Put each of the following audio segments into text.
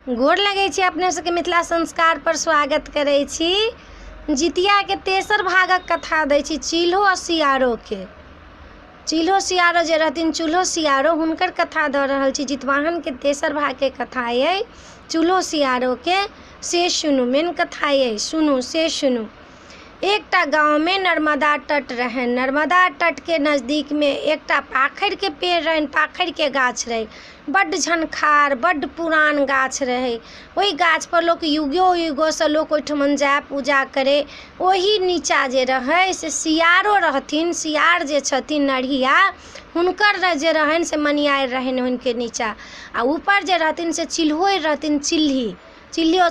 गोर लगै छी अपने सबके मिथिला संस्कार पर स्वागत करै छी। जितिया के तेसर भागक कथा दै छी चूल्हो आ सियारो के। चूल्हो सियारो जे रहथिन चूल्हो सियारो हुनकर कथा दऽ रहल छी। जितवाहन के तेसर भाग के कथा ये चूल्हो सियारो के, से सुनू। मेन कथा ये, सुनू से सुनू। एकटा गाँव में नर्मदा तट रहन। नर्मदा तट के नज़दीक में एकटा पाखर के पेड़ रहन, पाखर के गाछ रहे, बड्ड झनखार, बड्ड पुरान गाछ रहे। ओहि गाछ पर लोक युगो युगो से लोक ओहिठमन जाय पूजा करे। ओही नीचा जे रहे से सियारो रहथिन। सियार जे छथिन नढ़िया, हुनकर जे रहन से मनियार रहन हुनके नीचा। आ ऊपर जे रहथिन से चिल्होर रहथिन,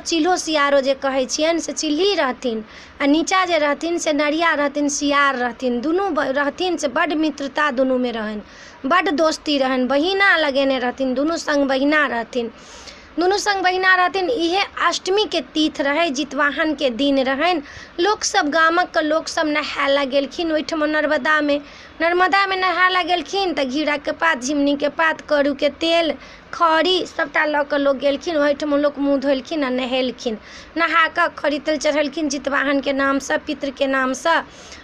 चिल्हो सियारो जे कहै छियनि से चिल्ही रहथिन। आ नीचा जे रहथिन से नढ़िया रहथिन, सियार रहथिन। दुनू रहथिन से बड्ड मित्रता दुनू में रहन, बड्ड दोस्ती रहन। बहिना लगेने रहथिन, दुनू संग बहिना रहथिन, दुनू संग बहिना रहथिन। इहे अष्टमी के तीथ रहे, जितवाहन के दिन रहन। लोक सब गामक के लोक सब नहाय ला गेलखिन ओहिठम नर्मदा में नहाय ला गेलखिन। तऽ घीरा के पात, झिमनी के पात, करू के तेल, खड़ी सबटा लऽ कऽ लोक गेलखिन। ओहिठम लोक मुँह धोलखिन आ नहेलखिन। नहा कऽ खड़ी तेल चढ़ेलखिन जितवाहन के नाम से, पितर के नाम से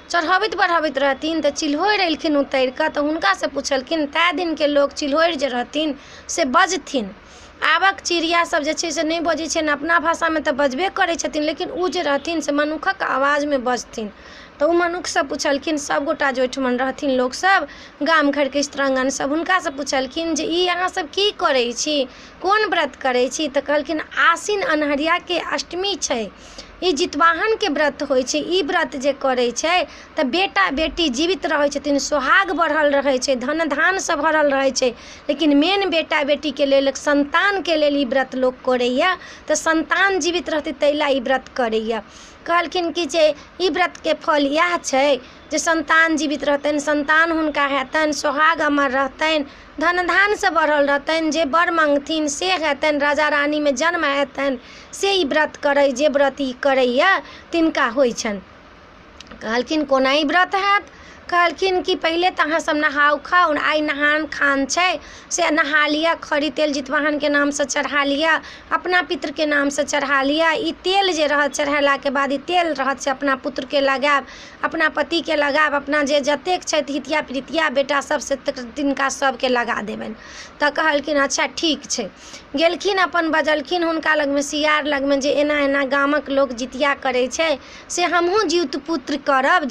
चढ़ाबैत बढ़ाबैत रहथिन। तऽ चिल्होर एलखिन उतरि कऽ, तऽ हुनका से पूछलखिन। तै दिन के लोक चिल्होर जे रहथिन से बजथिन। आबक चिड़िया सब जे छै से नहीं बजै छै, अपना भाषा में तऽ बजबे करै छथिन, लेकिन उ जे रहथिन से मनुखक आवाज में बजथिन। तऽ उ मनुख सब पूछलखिन, सब गोटा जे ओहिठमन रहथिन लोक सब, गाम घर के स्त्रांगन सब, हुनका से पूछलखिन जे ई अहाँ सब की करै छी, कोन व्रत करै छी। तऽ कहलखिन आसिन अन्हरिया के अष्टमी छै, ई जितवाहन के व्रत होइ छै। ई व्रत जे करै छै तऽ बेटा बेटी जीवित रहै छथिन, सोहाग बढ़ल रहै छै, धन धान से भरल रहै छै। लेकिन मेन बेटा बेटी के लेल, संतान के लेल ई व्रत लोक करैया। तऽ संतान जीवित रहतै तै ला ई व्रत करैया। कहलखिन कि जे ई व्रत के फल इएह छै जे संतान जीवित रहतनि, संतान हुनका हेतनि, सोहाग अमर रहतनि, धन धान से बढ़ल रहतनि, जे बर मांगथिन से हेतनि, राजा रानी में जन्म हेतनि। से ई व्रत करै, जे व्रत ई करैया तिनका होइ छनि। कहलखिन कोना ई व्रत हैत। कहलखिन कि पहले तऽ अहाँ सब नहाउ खाउ, आइ नहान खान छै से नहा लिया, खड़ी तेल जितवाहन के नाम से चढ़ा लिया, अपना पितर के नाम से चढ़ा लिया। ई तेल जे रहत चढ़ेला के बाद, ई तेल रहत से अपना पुत्र के लगायब, अपना पति के लगायब, अपना जे जतेक छथि हितिया प्रीतिया बेटा सब से तिनका सबके लगा देबनि। तऽ कहलखिन अच्छा ठीक छै। गेलखिन अपन बजलखिन हुनका लग में, सियार लग में, जे एना एना गामक लोक जितिया करै छै से हमहूँ जीवित पुत्र करब,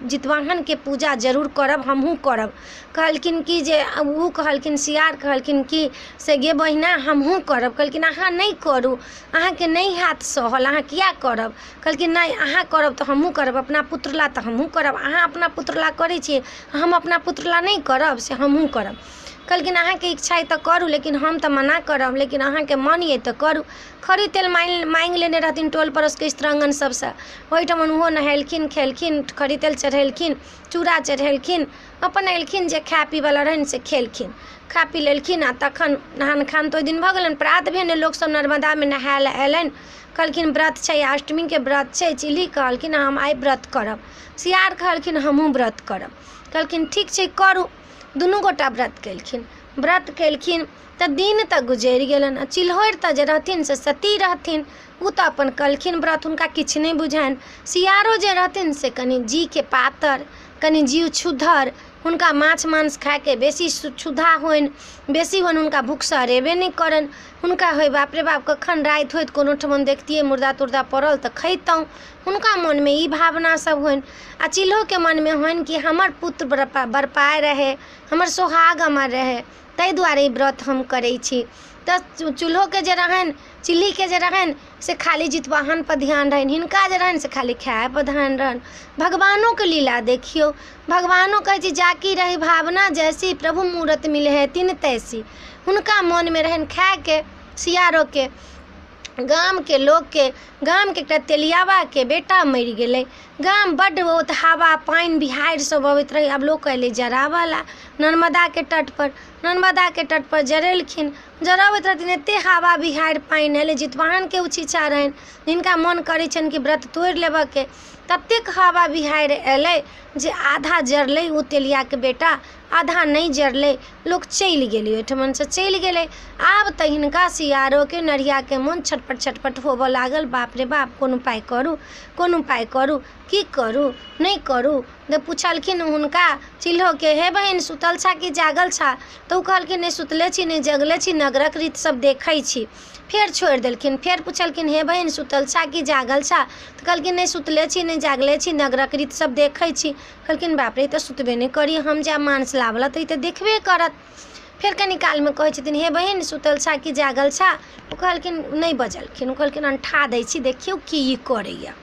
जितवाहन के पूजा जरूर करब, हमहूँ करब। कहलखिन कि जे उ कहलखिन, सियार कहलखिन कि से गे बहिना हमहूँ करब। कहलखिन अहाँ नहीं करू, अहाँके नहीं हैत सहल, अहाँ किया करब। कहलखिन नहीं अहाँ करब तऽ हमहूँ करब, अपना पुत्र ला तऽ हमहूँ करब। अहाँ अपना पुत्र ला करै छियै, हम अपना पुत्र ला नहीं करब, से हमहूँ करब। कहलखिन अहाँके इच्छा है तऽ करू, लेकिन हम तऽ मना करब, लेकिन अहाँके मन ये तऽ करू। खड़ी तेल मांगि लेने रहथिन टोल पड़ोस के स्त्रांगन सबसे। ओहिठमन ओहो नहेलखिन, खेलखिन, खड़ी तेल चढ़ेलखिन, चूड़ा चढ़ेलखिन, अपन एलखिन जे खाय पीवला रहन से खेलखिन, खा पी लेलखिन। आ तखन नहान खान तो ओहि दिन भऽ गेलनि। प्रात भेने लोक सब नर्मदा में नहाय ला अयलनि। कहलखिन व्रत छै, अष्टमी के व्रत छै। चिल्ही कहलखिन हम आइ व्रत करब। सियार कहलखिन हमहूँ व्रत करब। कहलखिन ठीक छै करू। दुनू गोटा व्रत केलखिन। व्रत केलखिन तऽ दिन तऽ गुजरि गेलनि। आ चिल्होर तऽ जे रहथिन से सती रहथिन, उ तऽ अपन कलखिन व्रत, हुनका किछु नहीं बुझनि। सियारो जे रहथिन से कनि जी के पातर, कनि जीव क्षुधर, हुनका माछ मांस खाय के बेसी क्षुधा होइन, बेसी होइन, हुनका भूख सरेबे नहीं करनि। हुनका होइ बाप रे बाप कखन राति होइत, कोनो ठमन देखतियै मुर्दा तुर्दा पड़ल तऽ खैतहुँ। हुनका मन में ई भावना सब होइन। आ चिल्हो के मन में होइन कि हमर पुत्र बरपाय रहे, हमर सोहाग अमर रहे, ताहि दुआरे ई व्रत हम करै छी। तऽ चूल्हो के जे रहन, चिल्ही के जे रहन से खाली जितवाहन पर ध्यान रहन, हिनका जे रहन से खाली खाय पर ध्यान रहन। भगवानों के लीला देखियो, भगवानों कहै छी जाकी रही भावना जैसी, प्रभु मूरत मिले है तिन तैसी। हुनका मन में रहन खाय के, सियारो के, गाम के लोग के, गाम के एकटा तेलियाबा के बेटा मरि गेलै। गाम बड्ड बहुत हवा पानि बिहाड़ि सब अबैत रहै। आब लोग अयलै जरावला नर्मदा के तट पर जरेलखिन। जरबैत रहथिन, एते हवा बिहाड़ि पानि एलै। जितवाहन के उचिचा रहनि, जिनका मन करै छनि कि व्रत तोड़ि लेबऽ के, ततेक हवा बिहाड़ि एलै जे आधा जरलै ओ तेलिया के बेटा, आधा नहीं जरलै। लोग चलि गेलै, ओहिठमन से चलि गेलै। आब तऽ हिनका सियारो के नढ़िया के मोन छटपट होबऽ लागल। बाप रे बाप, कोन उपाय करू, की करू नहीं करू। जब पूछलखिन हुनका चिल्हो के, हे बहिन सुतल छा कि जागल छा? तऽ ओ कहलखिन नहीं सुतले छी नहीं जगले छी, नगरक रीत सब देखै छी। फेर छोड़ि देलखिन। फेर पूछलखिन, हे बहिन सुतल छा कि जागल छा? तऽ कहलखिन नहीं सुतले छी नहीं जागले छी, नगरक रीत सब देखै छी। कहलखिन बाप रे, तऽ सुतबे नहीं करी, हम जा मांस लावला तऽ ई तऽ देखबे करत। फेर कनी काल में कहै छथिन, हे बहिन सुतल छा कि जागल छा? ओ कहलखिन नहीं बजलखिन। ओ कहलखिन अंठा दै छी, देखियौ की करैया।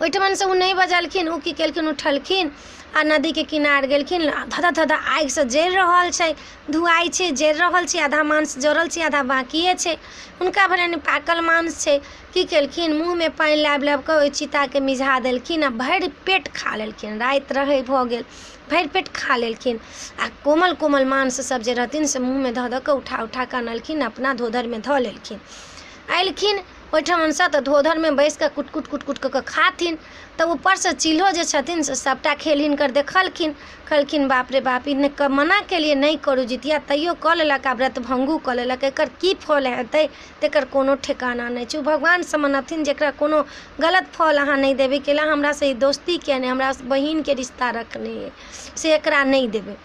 ओहिठमन से उ नहीं बजलखिन। उ की केलखिन, उठलखिन आ नदी के किनार गेलखिन। धदा आगि से जरि रहल छै, धुआई छै, जरि रहल छै। आधा मांस जरल छै, आधा बाकिए छै। हुनका भरन पाकल मांस छै। की केलखिन, मुँह में पानि लाबि के ओहि चिता के मिझा देलखिन आ भरि पेट खा लेलखिन। राति रहै भऽ गेल, भरि पेट खा लेलखिन। आ कोमल मांस सब जे रहथिन से मुँह में धऽ के उठा के अनलखिन, अपना धोधर में धऽ लेलखिन। अयलखिन ओहिठमन से तऽ धोधर में बैस के कुट के खाथिन। तऽ ऊपर से चिल्हो जे छथिन से सबटा खेल हिनकर देखलखिन। कहलखिन बाप रे बाप, ई मना केलिए नहीं करू जितिया, तैयो कऽ लेलक आ व्रत भंगू कऽ लेलक। एकर की फल हेतै तेकर कोनो ठेकाना नहीं छै। भगवान से मनथिन जेकरा कोनो गलत फल अहाँ नहीं देबै केला, हमरा से दोस्ती के नहीं, हमरा बहिन के रिश्ता रखने है से एकरा नहीं देबै।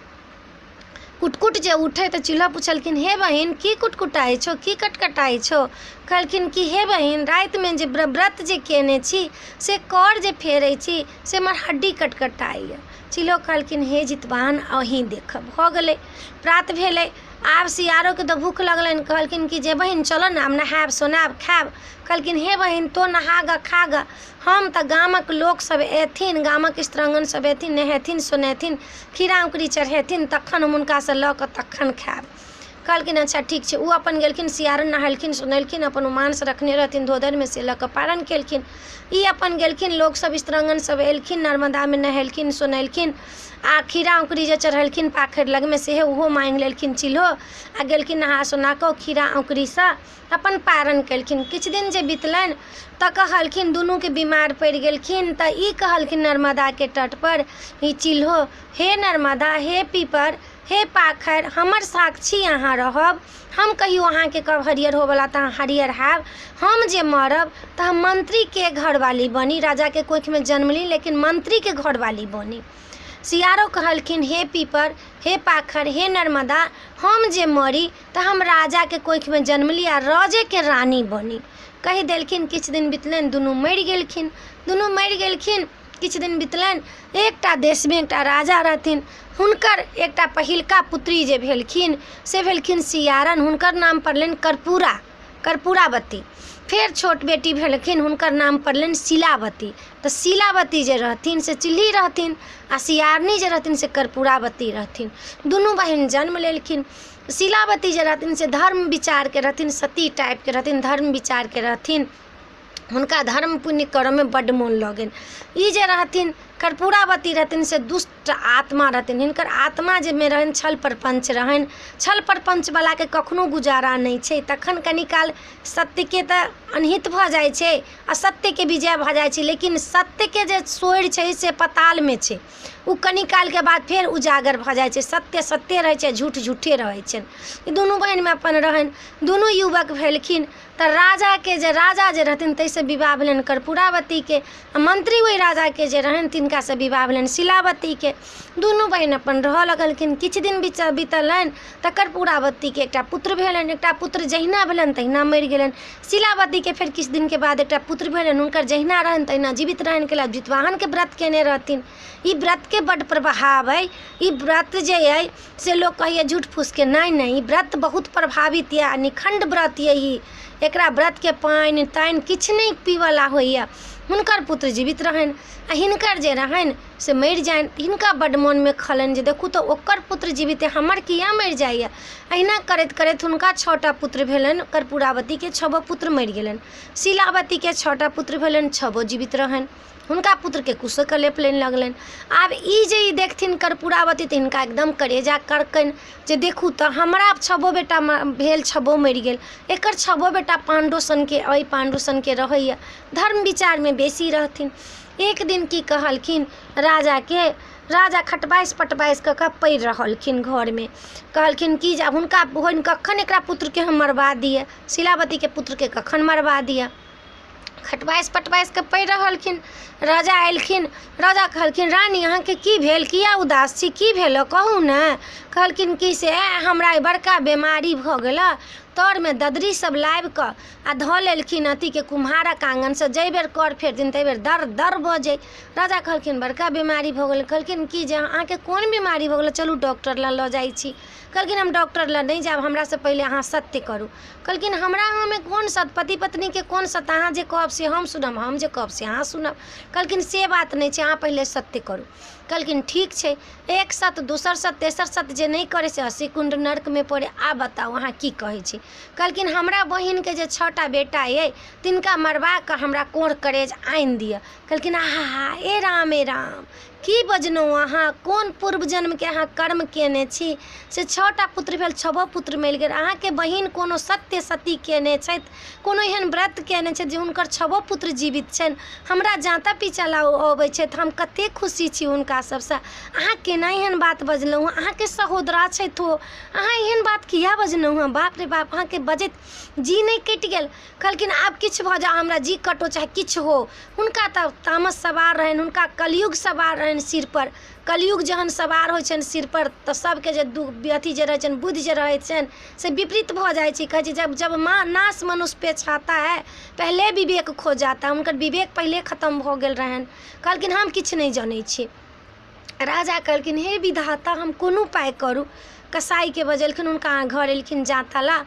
कुटकुट जे उठे तऽ चिल्हा पूछलखिन, हे बहिन की कुटकुटाइ छो, की कटकटाइ छो? कहलखिन कि हे बहिन, राति में जे व्रत जे केने छी से कर जे फेरै छी से हमर हड्डी कटकटाइए। चिल्हो कहलखिन, हे जितवाहन अहीं देखब। भऽ गेलै, प्रात भेलै। आब सियारो के तऽ भूख लगलनि। कहलखिन कि जे बहिन चलो ना, हम नहायब सोनाब खायब। कहलखिन हे बहिन तो नहा ग खा ग, हम तऽ गामक लोक सब एथिन, गामक स्त्रांगन सब एथिन, नहेथिन सोनेथिन, खीरा उकरी चढ़ेथिन, तखन हम हुनका से लऽ कऽ तखन खायब। कहलखिन अच्छा ठीक छै। उ अपन गेलखिन, सियारन नहेलखिन सुनेलखिन, अपन मांस रखने रहथिन धोधर में से लऽ कऽ पारण केलखिन। ई अपन गेलखिन, लोग सब स्त्रांगन सब एलखिन, नर्मदा में नहेलखिन सोनेलखिन आ खीरा उकरी जे चढ़ेलखिन पाखरि लग में से उहो मांगि लेलखिन चिल्हो आ गेलखिन नहा सोना कऽ खीरा उकरी से अपन पारण केलखिन। किछु दिन जे बितलनि तऽ कहलखिन, दुनू के बीमार पड़ि गेलखिन। तऽ ई कहलखिन नर्मदा के तट पर ई चिल्हो, हे नर्मदा, हे पीपर, हे पाखरि, हमर साक्षी अहाँ रहब। हम कहियो अहाँके कब हरियर होवला तऽ अहाँ हरियर हैब। हम जे मरब तऽ हम मंत्री के घरवाली बनी, राजा के कोख में जन्मली लेकिन मंत्री के घरवाली बनी। सियारो कहलखिन, हे पीपर, हे पाखर, हे नर्मदा, हम जे मरी तऽ हम राजा के कोख में जन्मली आ राजे के रानी बनी। कहि देलखिन। किछु दिन बितलनि, दुनू मरि गेलखिन। किछु दिन बितलनि, एकटा देश में एकटा राजा रहथिन। हुनकर एकटा पहिलका पुत्री जे भेलखिन से भेलखिन सियारन। हुनकर नाम पड़लनि कर्पूरावती। फेर छोट बेटी भेलखिन, हुनकर नाम पड़लनि शिलावती। तऽ शिलावती जे रहथिन से चिल्ही रहथिन आ सियारनी जे रहथिन से कर्पूरावती रहथिन। दुनू बहिन जन्म लेलखिन। शिलावती जे रहथिन से धर्म विचार के रहथिन, सती टाइप के रहथिन, धर्म विचार के रहथिन। हुनका धर्म पुण्य कर्म में बड्ड मोन लगन। ई जे रहथिन कर्पूरावती रहथिन से दुष्ट आत्मा रहथिन। हिनकर आत्मा जे में रहन छल प्रपंच रहन। छल प्रपंच वाला के कखनो गुजारा नहीं छै। तखन कनी काल सत्य के तऽ अनहित भऽ जाइ छै, असत्य के विजय भऽ जाइ छै। लेकिन सत्य के जे सोर छै से पताल में छै, उ कनी काल के बाद फेर उजागर भऽ जाइ छै। सत्य सत्य रहै छै, झूठ झूठे रहै छै। ई दुनू बहिन में अपन रहन। दुनू युवक भेलखिन तऽ राजा जे रहथिन तैसे विवाह भेलनि कर्पूरावती के। मंत्री वही राजा के जे रहन तिनका से विवाह भेलनि शिलावती के। दुनू बहिन अपन रहऽ लगलखिन। किछु दिन बितलनि तऽ कर्पूरावती के एकटा पुत्र भेलनि। एकटा पुत्र जहिना भेलनि तहिना मरि गेलनि। शिलावती के फेर किछु दिन के बाद एकटा पुत्र भेलनि। हुनकर जहिना रहनि तहिना जीवित रहनि के जितवाहन के व्रत केने रहथिन। ई व्रत के बड्ड प्रभाव है। ई व्रत जे है से लोग कहिए झूठ फूस के, नहीं, व्रत बहुत प्रभावित है, निखंड व्रत यही। एकरा व्रत के पानि तानि किछु नहीं पीवला होइए। हुनकर पुत्र जीवित रहनि आ हिनकर जे रहनि से मरि जानि। हिनका बड्ड मोनमे खलनि जे देखू तऽ ओकर पुत्र जीवित है, हमर किया मरि जाइए। अहिना करैत करैत हुनका 6टा पुत्र भेलनि। कर्पूरावतीके 6 पुत्र मरि गेलनि, शीलावतीके 6टा पुत्र भेलनि, 6 जीवित रहनि। हुनका पुत्रके कुशक लेप लेने लगलनि। आब ई जे ई देखथिन कर्पूरावती तऽ हिनका एकदम करेजा करकनि जे देखू तऽ हमरा 6 बेटा भेल, 6 मरि गेल, एकर 6 बेटा पांडु सनके अइ, पांडु सनके रहैए, धर्म विचारमे बेसी रहथिन। एक दिन की कहलखिन राजाके, राजा खटबाइस पटबाइस कऽ पड़ि रहलखिन घरमे। कहलखिन कि जे हुनका बहन कखन एकरा पुत्रके हम मरवा दिए, शीलावतीके पुत्रके कखन मरवा दिए। खटबाइस पटबाइस के पड़ि रहलखिन। राजा एलखिन, राजा कहलखिन रानी अहाँके की भेल, किया उदास छी, की भेल कहू ने। कहलखिन कि से हमरा बड़का बीमारी भऽ गेल, तरमे ददरी सब लाबि कऽ आ धऽ लेलखिन अथीके कुम्हारक आँगनसँ, जाहि बेर कर फेरथिन ताहि बेर दर दर बजै। राजा कहलखिन बड़का बीमारी भऽ गेल। कहलखिन कि जे अहाँके कोन बीमारी भऽ गेल, चलू डॉक्टर लग लऽ जाइ छी। कहलखिन हम डॉक्टर लग नहीं जायब, हमरासँ पहिले अहाँ सत्य करू। कहलखिन हमरा अहाँमे कोन सत्य, पति पत्नीके कोन सत्य, अहाँ जे कहब से हम सुनब, हम जे कहब से अहाँ सुनब। कहलखिन से बात नहीं छै, अहाँ पहिले सत्य करू। कहलखिन ठीक छै, एक सत्य, दोसर सत्य, तेसर सत्य जे नहीं करे से 80 कुंड नर्कमे पड़े। आब बताउ अहाँ की कहै छी। कहलखिन हमरा बहिनके जे 6टा बेटा अइ तिनका मरबा कऽ हमरा कोढ़ करेज आनि दिअ। कहलखिन आहा ए राम की बजलहुँ अहाँ, कोन पूर्व जन्मके अहाँ कर्म केने छी से 6टा पुत्र भेल, 6 पुत्र मरि गेल। अहाँके बहिन कोनो सत्य सती केने छथि, कोनो एहन व्रत केने छथि जे हुनकर 6 पुत्र जीवित छनि, हमरा जाँता पीछा अबै छथि, हम कतेक खुशी छी हुनका सबसँ। अहाँ केना एहन बात बजलहुँ, अहाँके सहोदरा छथि ओ, अहाँ एहन बात किया बजलहुँ हँ, बाप रे बाप। अहाँके बजैत जी नहीं कटि गेल। कहलखिन आब किछु भऽ जाओ, हमरा जी कटो चाहे किछु हो। हुनका तऽ तामस सवार रहनि, हुनका कलयुग सवार रहनि सिर पर। कलयुग जहन सवार होइ छनि सिर पर तऽ सबके जे अथी जे रहै छनि, बुद्धि जे रहै छनि से विपरीत भऽ जाइ छै। कहै छै जब नाश मनुष्य पे छाता है पहले विवेक खो जाता है। हुनकर विवेक पहिले खत्म भऽ गेल रहनि। कहलखिन हम किछु नहीं जानै छी। राजा कहलखिन हे विधाता हम कोनो उपाय करू। कसाईके बजेलखिन, हुनका घर एलखिन जाँताला,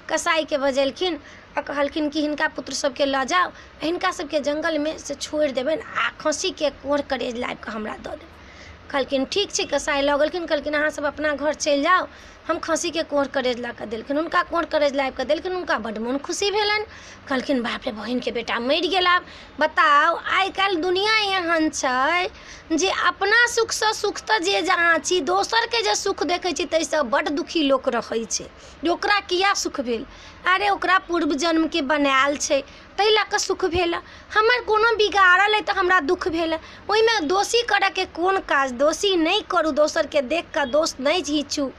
कसाईके बजेलखिन आ कहलखिन कि हिनका पुत्र सबके लऽ जाओ, हिनका सबके जंगलमे से छोड़ि देबनि आ खस्सीके कोढ़ करेज लाबि कऽ हमरा दऽ देब। कहलखिन ठीक छै, कसाई लऽ गेलखिन। कहलखिन अहाँ सब अपना घर चलि जाओ, हम खस्सीके कोढ़ करेज ला कऽ देलखिन। हुनका कोढ़ करेज लाबि कऽ देलखिन, हुनका बड्ड मोन खुशी भेलनि। कहलखिन बाप रे बहिनके बेटा मरि गेल। आब बताउ आइ काल्हि दुनिया एहन छै जे अपना सुखसँ सुख तऽ जे जहाँ छी, दोसरके जे सुख देखै छी ताहिसँ बड्ड दुखी लोक रहै छै। ओकरा किया सुख भेल, अरे ओकरा पूर्व जन्मके बनायल छै ताहि लऽ कऽ सुख भेल। हमर कोनो बिगाड़ल अइ तऽ हमरा दुख भेल। ओहिमे दोषी करऽके कोन काज, दोषी नहीं करू, दोसरके देख कऽ दोष नहीं घीचू,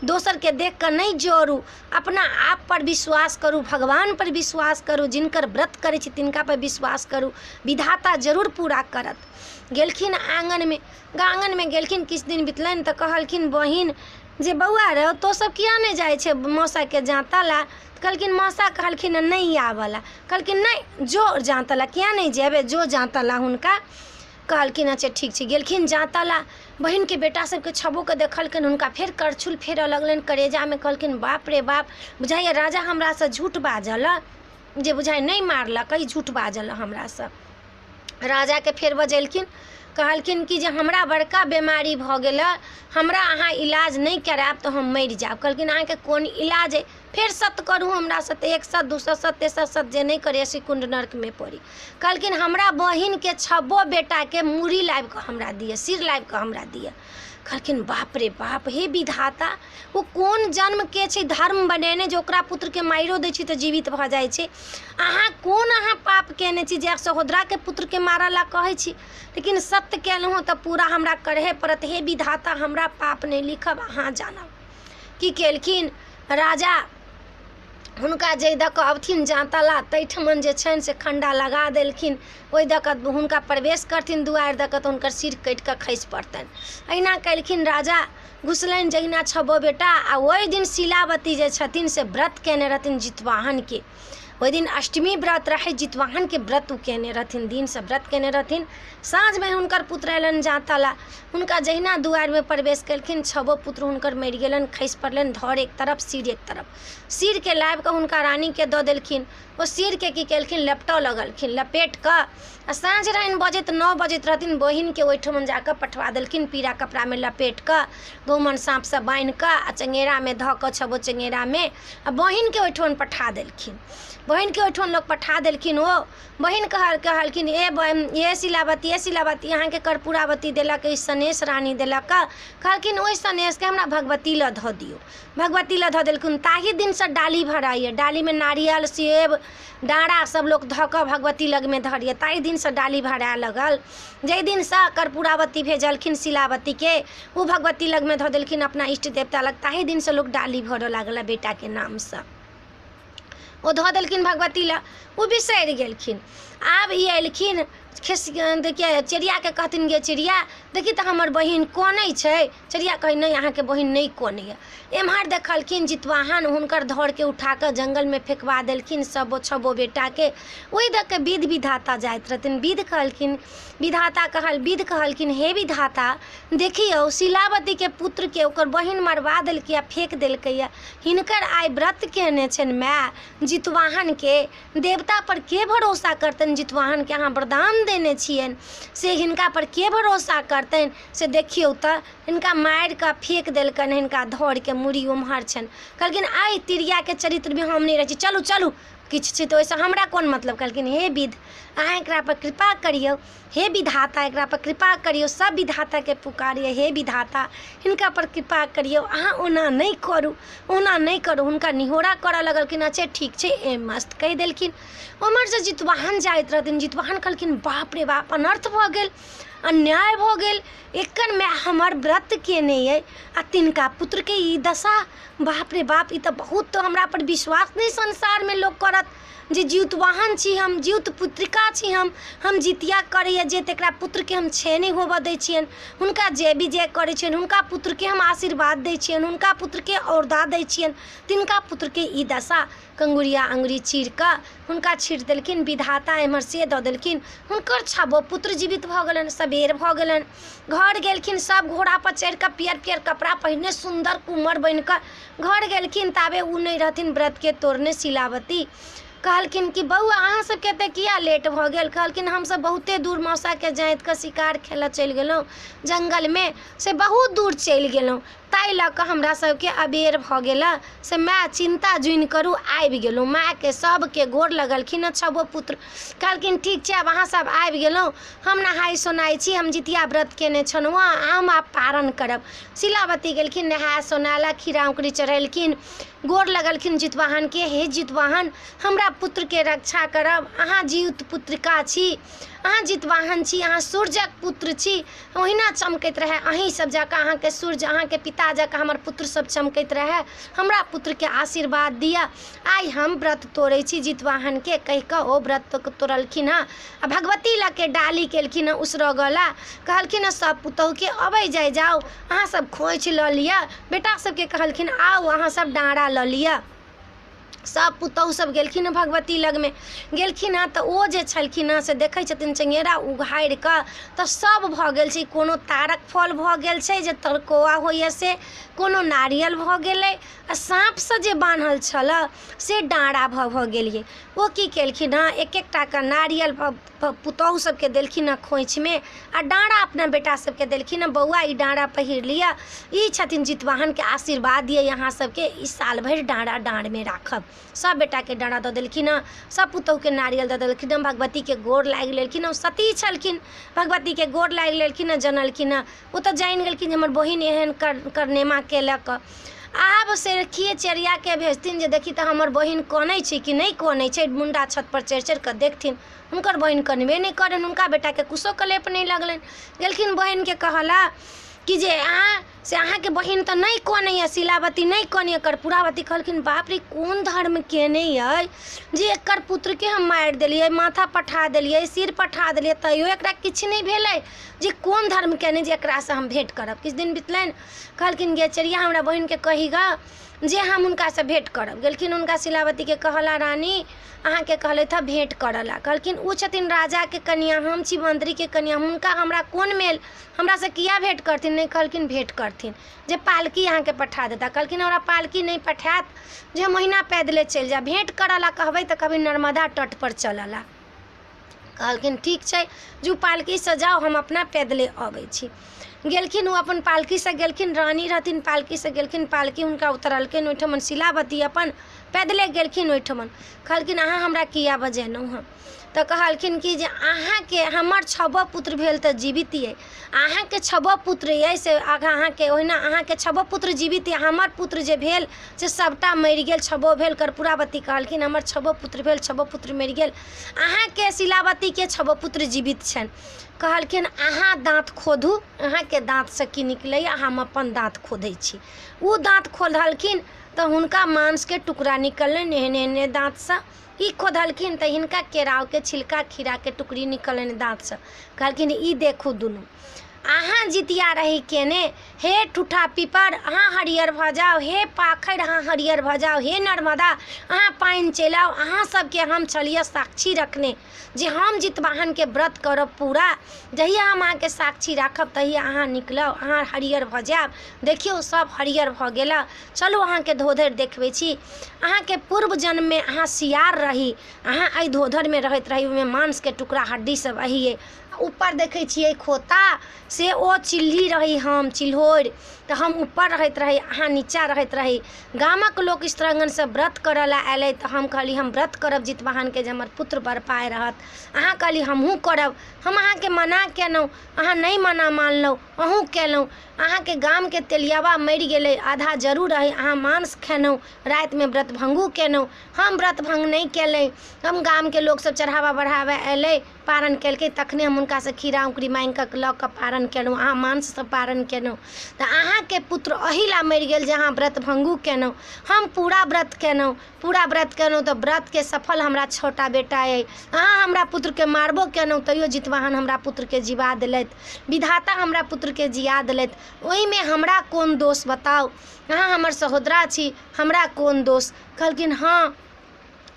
दोसरके देख कऽ नहीं जोड़ू, अपना आप पर विश्वास करू, भगवान पर विश्वास करू, जिनकर व्रत करै छी तिनका पर विश्वास करू, विधाता जरूर पूरा करत। गेलखिन आँगनमे गेलखिन, किछु दिन बितलनि तऽ कहलखिन बहिन जे बौआ रे तो सब किया नहीं जाइ छै मौसाके जाँताला। कहलखिन मौसा कहलखिन नहीं आबला। कहलखिन नहीं जो जाँताला, किया नहीं जेबे, जो जाँताला। हुनका कहलखिन अच्छा ठीक छै। गेलखिन जाँताला, बहिनके बेटा सबके 6 देखलखिन, हुनका फेर करछुल फेरऽ लगलनि करेजामे। कहलखिन बाप रे बाप, बुझाइए राजा हमरासँ झूठ बाजल, जे बुझाइ नहीं मारलक, झूठ बाजल हमरासँ। राजाके फेर बजेलखिन, कहलखिन कि जे हमरा बड़का बीमारी भऽ गेल, हमरा अहाँ इलाज नहीं करायब तऽ हम मरि जायब। कहलखिन अहाँके कोन इलाज अइ, फेर सत्य करू हमरासँ। तऽ 1 सत्य 2 सत्य 3 सत्य जे नहीं करे 80 कुंड नर्कमे पड़ी। कहलखिन हमरा बहिनके 6 बेटाके मूड़ी लाबि कऽ हमरा दिअ, सिर लाबि कऽ हमरा दिअ। कहलखिन बाप रे बाप, हे विधाता वो कोन जन्म के छै धर्म बनेने जे ओकरा पुत्रके मारियो दै छी तऽ जीवित भऽ जाइ छै। अहाँ कोन पाप केने छी जे सहोदराके पुत्रके मारऽ ला कहै छी। लेकिन सत्य केलहुँ तऽ पूरा हमरा करहे पड़त। हे विधाता हमरा पाप नहीं लिखब, अहाँ जानब। की केलखिन राजा, हुनका जे दऽ कऽ अबथिन जाँताला तैठमन जे छनि से खण्डा लगा देलखिन, ओहि दऽ कऽ हुनका प्रवेश करथिन दुआरि दऽ कऽ तऽ हुनकर सिर कटि कऽ खसि पड़तनि। अहिना केलखिन राजा, घुसलनि जहिना 6 बेटा। आ ओहि दिन शीलावती जे छथिन से व्रत केने रहथिन जितवाहनके। ओहि दिन अष्टमी व्रत रहे, जितवाहन के व्रत उ केने रहथिन, दिन से व्रत केने रहथिन। साँझ में हुनकर पुत्र अयलन जांतला, हुनका जहिना दुआर में प्रवेश केलखिन, 6 पुत्र हुनकर मरि गेलन, खसि पड़लन, धड़ एक तरफ सिर एक तरफ। सिर के लाबि कऽ हुनका रानी के दऽ देलखिन। ओ सिर के की केलखिन, लपटऽ लगलखिन, लपेट कऽ आ साँझ रहनि बजैत 9 बजैत रहथिन, बहिन के ओहिठमन जाकऽ पठवा देलखिन, पीरा कपड़ा में लपेट कऽ, गहुमन साँप से बान्हि कऽ आ चंगेरा में धऽ कऽ, 6 चंगेरा में आ बहिन के ओहिठमन पठा देलखिन। बहिन के ओहिठमन लोग पठा देलखिन। ओ बहिन कहलखिन, ए शिलावती, यहाँ के कर्पूरावती देलक, सनेश रानी देलक। कहलखिन ओहि सनेश के हमरा भगवती ल धऽ दियौ। भगवती ल धऽ देलखिन। ताही दिन से डाली भराइए, डाली में नारियल, सेब, डाँड़ा सब लोग धऽ कऽ भगवती लग में धरिए। ताही दिन से डाली भराए लगल। जाहि दिन से कर्पूरावती भेजलखिन शिलावती के, वो भगवती लग में धऽ देलखिन अपना इष्ट देवता लग। ताही दिन से लोग डाली भरऽ लागल बेटा के नाम से। वो धऽ देलखिन भगवती ला, वो बिसरि गेलखिन। आब ई अयलखिन, देखिए चिड़िया के कहथिन, गे चिड़िया देखी तो हमर बहिन कोनै छै। चिड़िया कही नहीं, अहाँ के बहिन नहीं कोनैया। एम्हर देखलखिन जितवाहन हुनकर धड़ के उठा कऽ जंगल में फेंकवा देलखिन 6 बेटा के। ओहि देख के विध विधाता जाइत रहथिन। विध कहलखिन, हे विधाता देखियौ, शिलावती के पुत्र के ओकर बहिन मरवा देलकै या फेंक देलकै या। हिनकर आइ व्रत केने छनि माय जितवाहन के, देवता पर के भरोसा करतनि। जितवाहन के अहाँ वरदान देने छियनि, से हिनका पर के भरोसा करतनि। से देखियौ तऽ हिनका मारि कऽ फेंक देलकनि, हिनका धड़ के मुड़ी उम्हर छनि। कहलखिन आइ तिरिया के चरित्र में हम नहीं रहै छी, चलू चलू किछु छै तऽ ओहिसँ हमरा कोन मतलब। कहलखिन हे विध, अहाँ एकरा पर कृपा करियौ। हे विधाता एकरा पर कृपा करियौ। सब विधाता के पुकारिए, हे विधाता हिनका पर कृपा करियौ। अहाँ ओना नहीं करू, ओना नहीं करू। हुनका निहोरा करऽ लगलखिन। अच्छा ठीक छै, ए मस्त कहि देलखिन। उमर से जितवाहन जाइत रहथिन। जितवाहन कहलखिन बाप रे बाप, अनर्थ भऽ गेल, अन्याय भऽ गेल। एकर में हमर व्रत केने अइ आ तिनका पुत्र के ई दशा। बाप रे बाप, ई तऽ बहुत तो हमरा पर विश्वास नहीं संसार में लोग करत जे जितवाहन छी हम, जित पुत्रिका छी हम जितिया करैए जे तकरा पुत्र के हम छे नहीं होबऽ दै छियनि। हुनका जे भी जे करै छियनि, हुनका पुत्र के हम आशीर्वाद दै छियनि, हुनका पुत्र के औरदा दै छियनि। तिनका पुत्र के ई दशा। कंगुरिया अंगुरी चीर कऽ हुनका छीट देलखिन। विधाता एम्हर से दऽ देलखिन। हुनकर 6 पुत्र जीवित भऽ गेलनि। सबेर भऽ गेलनि। घर गेलखिन। सब घोड़ा पर चढ़ि कऽ पियर पियर कपड़ा पहिने सुंदर कुंवर बनि कऽ घर गेलखिन। ताबे उ नहीं रहथिन व्रत के तोड़ने शिलावती। कहलखिन कि बौआ अहाँ सबके तऽ किया लेट भऽ गेल। कहलखिन हमसब बहुते दूर मौसा के जाइत कऽ शिकार खेलऽ चलि गेलहुँ, जंगल में से बहुत दूर चलि गेलहुँ, ताहि लऽ कऽ हमरा सबके अबेर भऽ गेल। से माय चिंता जुइन करू, आबि गेलहुँ। माय के सबके गोर लगलखिन 6 पुत्र। कहलखिन ठीक छै, आब अहाँ सब आबि गेलहुँ, हम नहाय सोनाय छी, हम जितिया व्रत केने छलहुँ, आम आब पारण करब। शिलावती गेलखिन, नहाय सोनायला, खीरा अंकुरी चढ़ेलखिन, गोर लगलखिन जितवाहन के। हे जितवाहन हमरा पुत्र के रक्षा करब, अहाँ जीवित पुत्रिका छी, अहाँ जितवाहन छी, अहाँ सूर्यक पुत्र छी। ओहिना चमकैत रहे अहीं सब जकाँ, अहाँ के सूर्य, अहाँ के पिता जकाँ हमर पुत्र सब चमकैत रहे। हमरा पुत्र के आशीर्वाद दिया। आइ हम व्रत तोड़ै छी जितवाहन के, कहि कऽ ओ व्रत तोड़लखिन हँ। आ भगवती लग के डाली केलखिन उसरगला। कहलखिन सब पुतहु के अबै जाओ, अहाँ सब खोइछ लऽ लिअ। बेटा सबके कहलखिन आउ अहाँ सब डाँड़ा लऽ लिअ। सब पुतहु सब गेलखिन भगवती लग में। गेलखिन हँ तऽ ओ जे छलखिन हँ से देखै छथिन चंगेरा उघाड़ि कऽ तऽ सब भऽ गेल छै। कोनो तारक फल भऽ गेल छै जे तरकोआ होइए से, कोनो नारियल भऽ गेलै, आ साँप से जे बान्हल छल से डाँड़ा भऽ गेलिए। ओ की केलखिन हँ, एक एकटा कऽ नारियल पुतहु सबके देलखिन हँ खोइछ में, आ डाँड़ा अपना बेटा सबके देलखिन हँ, बौआ ई डाँड़ा पहिर लिअ, ई छथिन जितवाहन के आशीर्वाद दिए यहाँ सबके, ई साल भरि डाँड़ा डाँड़ में राखब। सब बेटा के डाँड़ा दऽ देलखिन हँ, सब पुतहु के नारियल दऽ देलखिन हँ। भगवती के गोर लागि लेलखिन हँ। सती छलखिन, भगवती के गोर लागि लेलखिन हँ, जनलखिन हँ। ओ तऽ जानि गेलखिन हमर बहिन एहन करनेमा केलक। आब से रखिए चिड़िया के भेजथिन जे देखी तऽ हमर बहिन कनै छै कि नहीं कनै छै। मुंडा छत पर चढ़ि चढ़ि कऽ देखथिन, हुनकर बहिन कनबे नहीं करनि, हुनका बेटा के कुछो कलेप नहीं लगलनि। गेलखिन बहिन के कहला कि जे अहाँ के बहिन तऽ नहीं कनैया, शिलावती नहीं कनैया। कर्पूरावती कहलखिन बाप रे कोन धर्म केने अइ जे एकर पुत्र के हम मारि देलियै, माथा पठा देलियै, सिर पठा देलियै, तैयो एकरा किछु नहीं भेलै। जे कोन धर्म केने जे एकरा से हम भेंट करब। किछु दिन बितलनि। कहलखिन गे चिड़िया हमरा बहिन के कही ग जे हम हुनकासँ भेँट करब। गेलखिन हुनका शिलावतीके कहला रानी अहाँके कहलथि हँ भेँट करला। कहलखिन उ छथिन राजाके कन्या, हम छी मंत्रीके कन्या, हुनका हमरा कोन मेल, हमरासँ किया भेँट करथिन। नहीं कहलखिन भेँट करथिन जे पालकी अहाँके पठा देता। कहलखिन हमरा पालकी नहीं पठायत, जे महीना पैदले चलि जा। भेँट करला कहबै तऽ कभी नर्मदा तट पर चलला। कहलखिन ठीक छै जू पालकीसँ जाओ, हम अपना पैदले अबै छी। गेलखिन, वो अपन पालकीसँ गेलखिन, रानी रहथिन पालकीसँ गेलखिन, पालकी हुनका उतरलखिन ओहिठमन। शिलावती अपन पैदले गेलखिन ओहिठमन। कहलखिन अहाँ हमरा किया बजेलहुँ हँ। तऽ कहलखिन कि जे अहाँके हमर 6 पुत्र भेल तऽ जीवित अइ, अहाँके 6 पुत्र अइ से अहाँके ओहिना अहाँके 6 पुत्र जीवित अइ, हमर पुत्र जे भेल से सबटा मरि गेल, 6 भेल। कर्पूरावती कहलखिन हमर 6 पुत्र भेल, 6 पुत्र मरि गेल, अहाँके शिलावतीके 6 पुत्र जीवित छनि। कहलखिन अहाँ दाँत खोधू, अहाँके दाँतसँ की निकलैए, हम अपन दाँत खोदै छी। ओ दाँत खोधलखिन तऽ हुनका मांसके टुकड़ा निकललनि एहने एहने दाँतसँ। ई खोधलखिन तऽ हिनका केरावके छिलका खीराके टुकड़ी निकलनि दाँतसँ। कहलखिन ई देखू दुनू, अहाँ जितिया रही केने, हे ठूठा पीपर अहाँ हरियर भऽ जाओ, हे पाखरि अहाँ हरियर भऽ जाओ, हे नर्मदा अहाँ पानि चलि आउ। अहाँ सबके हम छलिए साक्षी रखने जे हम जितवाहनके व्रत करब पूरा। जहिया हम अहाँके साक्षी राखब तहिया अहाँ निकलब, अहाँ हरियर भऽ जायब। देखियौ सब हरियर भऽ गेला। चलू अहाँके धोधरि देखबै छी। अहाँके पूर्व जन्ममे अहाँ सियार रही, अहाँ एहि धोधरमे रहैत रही, ओहिमे मांसके टुकड़ा हड्डी सब अहिए। ऊपर देखै छियै खोता, से ओ चिल्ही रही, हम चिल्होरि, तऽ हम ऊपर रहैत रही, अहाँ नीचा रहैत रही। गामक लोक स्त्रंगनसँ व्रत करऽ ला अयलै तऽ हम कहली हम व्रत करब जितवाहनके जे हमर पुत्र बर पाए रहत। अहाँ कहली हमहूँ करब, हम अहाँके मना केलहुँ, अहाँ नहीं मना मानलहुँ, अहूँ केलहुँ। अहाँके गामके तेलियावा मरि गेलै, आधा जरूर रहै, अहाँ मांस खेलहुँ, रातिमे व्रत भंगू केलहुँ। हम व्रत भंग नहीं केलहुँ, हम गामके लोक सब चढ़ावा बढ़ावा अयलै, पारण केलकै, तखने हम हुनकासँ खीरा उकरी माँगि कऽ लऽ कऽ पारण केलहुँ, अहाँ मांससँ पारण केलहुँ। तऽ अहाँके पुत्र एहि ला मरि गेल जे अहाँ व्रत भंगू केलहुँ। हम पूरा व्रत केलहुँ, पूरा व्रत केलहुँ तऽ व्रतके सफल हमरा छोटा बेटा अइ। अहाँ हमरा पुत्रके मारबो केलहुँ तैयो जितवाहन हमरा पुत्रके जिवा देलथि, विधाता हमरा पुत्रके जिया देलथि। ओहिमे हमरा कोन दोष बताउ, अहाँ हमर सहोदरा छी, हमरा कोन दोष। कहलखिन हाँ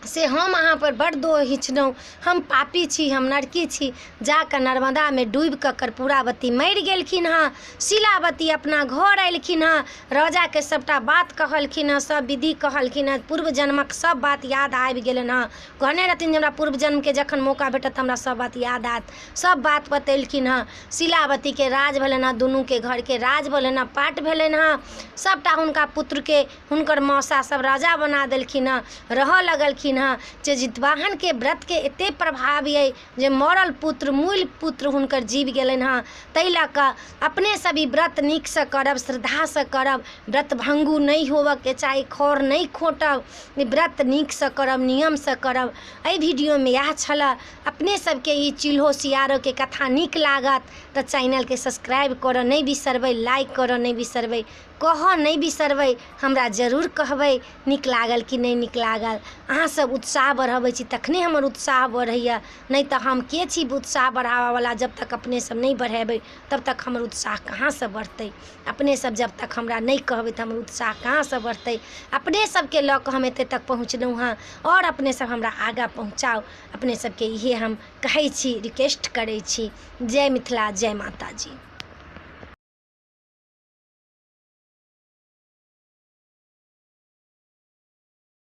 से हम अहाँ पर बड़ दोष हिचलहुँ, हम पापी छी, हम नरकी छी। जाकऽ नर्मदामे डूबि कऽ कर्पूरावती मरि गेलखिन हँ। शिलावती अपना घर अयलखिन हँ, राजाके सबटा बात कहलखिन हँ, सब विधि कहलखिन हँ, पूर्व जन्मक सब बात याद आबि गेलनि हँ। कहने रहथिन जे हमरा पूर्व जन्मके जखन मौका भेटत हमरा सब बात याद आयत, सब बात बतेलखिन हँ। शिलावतीके राज भेलनि हँ, दुनूके घरके राज भेलनि हँ, पाट भेलनि हँ। सबटा हुनका पुत्रके हुनकर मौसा सब राजा बना देलखिन हँ, रहऽ लगलखिन हँ। जे जितवाहनके व्रतके एते प्रभाव अइ जे मरल पुत्र मूल पुत्र हुनकर जीव गेलनि हँ। ताहि लऽ कऽ अपने सभी व्रत नीकसँ करब, श्रद्धासँ करब, व्रत भंगू नहीं होबऽके चाही, खौर नहीं खोटब, व्रत नीकसँ करब, नियमसँ करब। एहि वीडियोमे इएह छलै। अपने सबके ई चिल्हो सियारोके कथा नीक लागत तऽ चैनलके सब्सक्राइब करऽ नहीं बिसरबै, लाइक करऽ नहीं बिसरबै, कहऽ नहीं बिसरबै, हमरा जरूर कहबै नीक लागल कि नहीं नीक लागल। अहाँ सब उत्साह बढ़ाबै छी तखने हमर उत्साह बढ़ैए, नहीं तऽ हम के छी उत्साह बढ़ाबऽवला। जब तक अपने सब नहीं बढ़ेबै तब तक हमर उत्साह कहाँसँ बढ़तै। अपने सब जब तक हमरा नहीं कहबै तऽ हमर उत्साह कहाँसँ बढ़तै। अपने सबके लऽ कऽ हम एते तक पहुँचलहुँ हँ, और अपने सब हमरा आगाँ पहुँचाउ। अपने सबके इहे हम कहै छी, रिक्वेस्ट करै छी। जय मिथिला, जय माता जी।